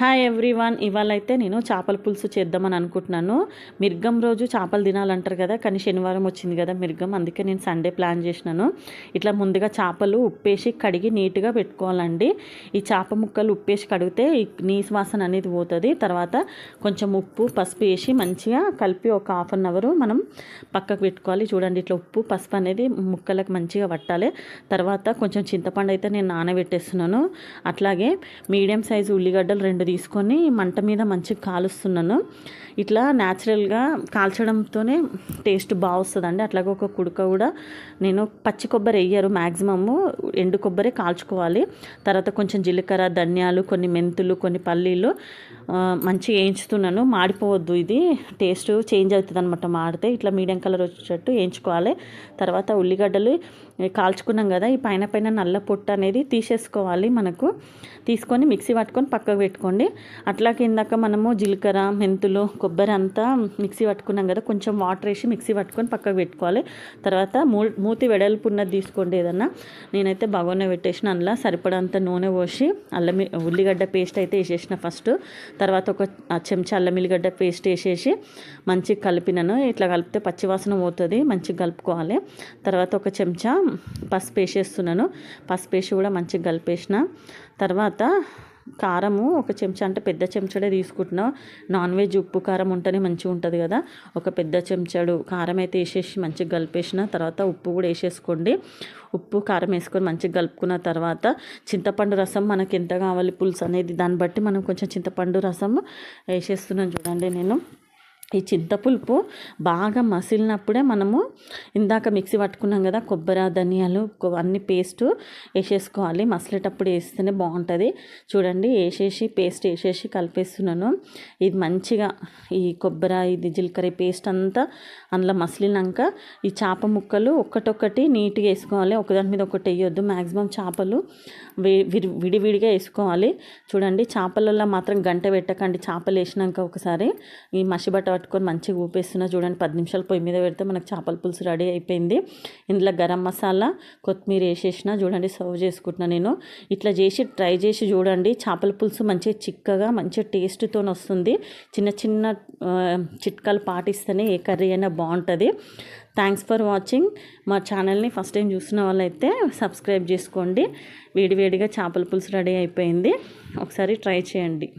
Hi everyone, ఇవాళ అయితే నేను చేపల పులుసు చేద్దామని అనుకుంటున్నాను. మిర్గం రోజు చేపలు తినాలంటారు కదా, కానీ శనివారం వచ్చింది కదా మిర్గం, అందుకే నేను సండే ప్లాన్ చేసినాను. ఇట్లా ముందుగా చేపలు ఉప్పేసి కడిగి నీట్గా పెట్టుకోవాలండి. ఈ చేప ముక్కలు ఉప్పేసి కడిగితే ఈ నీసు వాసన అనేది పోతుంది. తర్వాత కొంచెం ఉప్పు పసుపు వేసి మంచిగా కలిపి ఒక హాఫ్ అన్ అవర్ మనం పక్కకు పెట్టుకోవాలి. చూడండి, ఇట్లా ఉప్పు పసుపు అనేది ముక్కలకు మంచిగా పట్టాలి. తర్వాత కొంచెం చింతపండు అయితే నేను నానబెట్టేస్తున్నాను. అట్లాగే మీడియం సైజు ఉల్లిగడ్డలు 2 తీసుకొని మంట మీద మంచిగా కాలుస్తున్నాను. ఇట్లా న్యాచురల్గా కాల్చడంతోనే టేస్ట్ బాగా వస్తుందండి. అట్లాగే ఒక కుడక కూడా నేను పచ్చి కొబ్బరి వేయరు, మ్యాక్సిమము ఎండు కొబ్బరి కాల్చుకోవాలి. తర్వాత కొంచెం జీలకర్ర, ధనియాలు, కొన్ని మెంతులు, కొన్ని పల్లీలు మంచిగా వేయించుతున్నాను. మాడిపోవద్దు, ఇది టేస్ట్ చేంజ్ అవుతుంది అనమాట. మాడితే ఇట్లా మీడియం కలర్ వచ్చేటట్టు వేయించుకోవాలి. తర్వాత ఉల్లిగడ్డలు కాల్చుకున్నాం కదా, ఈ పైన పైన నల్ల పొట్టు అనేది తీసేసుకోవాలి. మనకు తీసుకొని మిక్సీ పట్టుకొని పక్కకు పెట్టుకోండి. అట్లాగే ఇందాక మనము జీలకర్ర, మెంతులు, కొబ్బరి అంతా మిక్సీ పట్టుకున్నాం కదా, కొంచెం వాటర్ వేసి మిక్సీ పట్టుకొని పక్కకు పెట్టుకోవాలి. తర్వాత మూతి వెడల్పు ఉన్నది తీసుకోండి ఏదన్నా. నేనైతే బగోనే పెట్టేసిన, అందులో సరిపడంత నూనె పోసి ఉల్లిగడ్డ పేస్ట్ అయితే వేసేసిన ఫస్ట్. తర్వాత ఒక చెంచా అల్లం ఎల్లిగడ్డ పేస్ట్ వేసేసి మంచిగా కలిపినాను. ఇట్లా కలిపితే పచ్చివాసన పోతుంది, మంచిగా కలుపుకోవాలి. తర్వాత ఒక చెంచా పసుపు వేసేస్తున్నాను. పసుపు వేసి కూడా మంచిగా కలిపేసిన. తర్వాత కారము ఒక చెంచా, అంటే పెద్ద చెంచాడే తీసుకుంటున్నాం. నాన్ వెజ్ ఉప్పు కారం ఉంటేనే మంచిగా ఉంటుంది కదా. ఒక పెద్ద చెంచాడు కారం అయితే వేసేసి మంచిగా కలిపేసిన. తర్వాత ఉప్పు కూడా వేసేసుకోండి. ఉప్పు కారం వేసుకొని మంచిగా కలుపుకున్న తర్వాత చింతపండు రసం మనకి ఎంత కావాలి పులుసు అనేది దాన్ని బట్టి మనం కొంచెం చింతపండు రసం వేసేస్తున్నాను. చూడండి, నేను ఈ చింతపులుపు బాగా మసిలినప్పుడే మనము ఇందాక మిక్సీ పట్టుకున్నాం కదా కొబ్బరి, ధనియాలు అన్ని పేస్ట్ వేసేసుకోవాలి. మసిలేటప్పుడు వేస్తేనే బాగుంటుంది. చూడండి, వేసేసి పేస్ట్ వేసేసి కలిపేస్తున్నాను. ఇది మంచిగా ఈ కొబ్బరి, ఇది జీలకర్ర పేస్ట్ అంతా అందులో మసిలినాక ఈ చేప ముక్కలు ఒక్కటొక్కటి నీట్గా వేసుకోవాలి. ఒకదాని మీద ఒకటి వేయొద్దు. మ్యాక్సిమం చేపలు విడివిడిగా వేసుకోవాలి. చూడండి, చేపలలో మాత్రం గంట పెట్టకండి. చేపలు వేసినాక ఒకసారి ఈ మసిబట్ట పట్టుకొని మంచిగా ఊపేస్తున్నా. చూడండి, 10 నిమిషాలు పొయ్యి మీద పెడితే మనకు చేపల పులుసు రెడీ అయిపోయింది. ఇందులో గరం మసాలా, కొత్తిమీర వేసేసిన. చూడండి, సర్వ్ చేసుకుంటున్నా నేను. ఇట్లా చేసి ట్రై చేసి చూడండి. చేపల పులుసు మంచిగా చిక్కగా మంచిగా టేస్ట్తో వస్తుంది. చిన్న చిన్న చిట్కాలు పాటిస్తేనే ఏ కర్రీ అయినా బాగుంటుంది. Thanks for watching. మా ఛానల్ని ఫస్ట్ టైం చూసిన వాళ్ళైతే సబ్స్క్రైబ్ చేసుకోండి. వేడివేడిగా చేపల పులుసు రెడీ అయిపోయింది. ఒకసారి ట్రై చేయండి.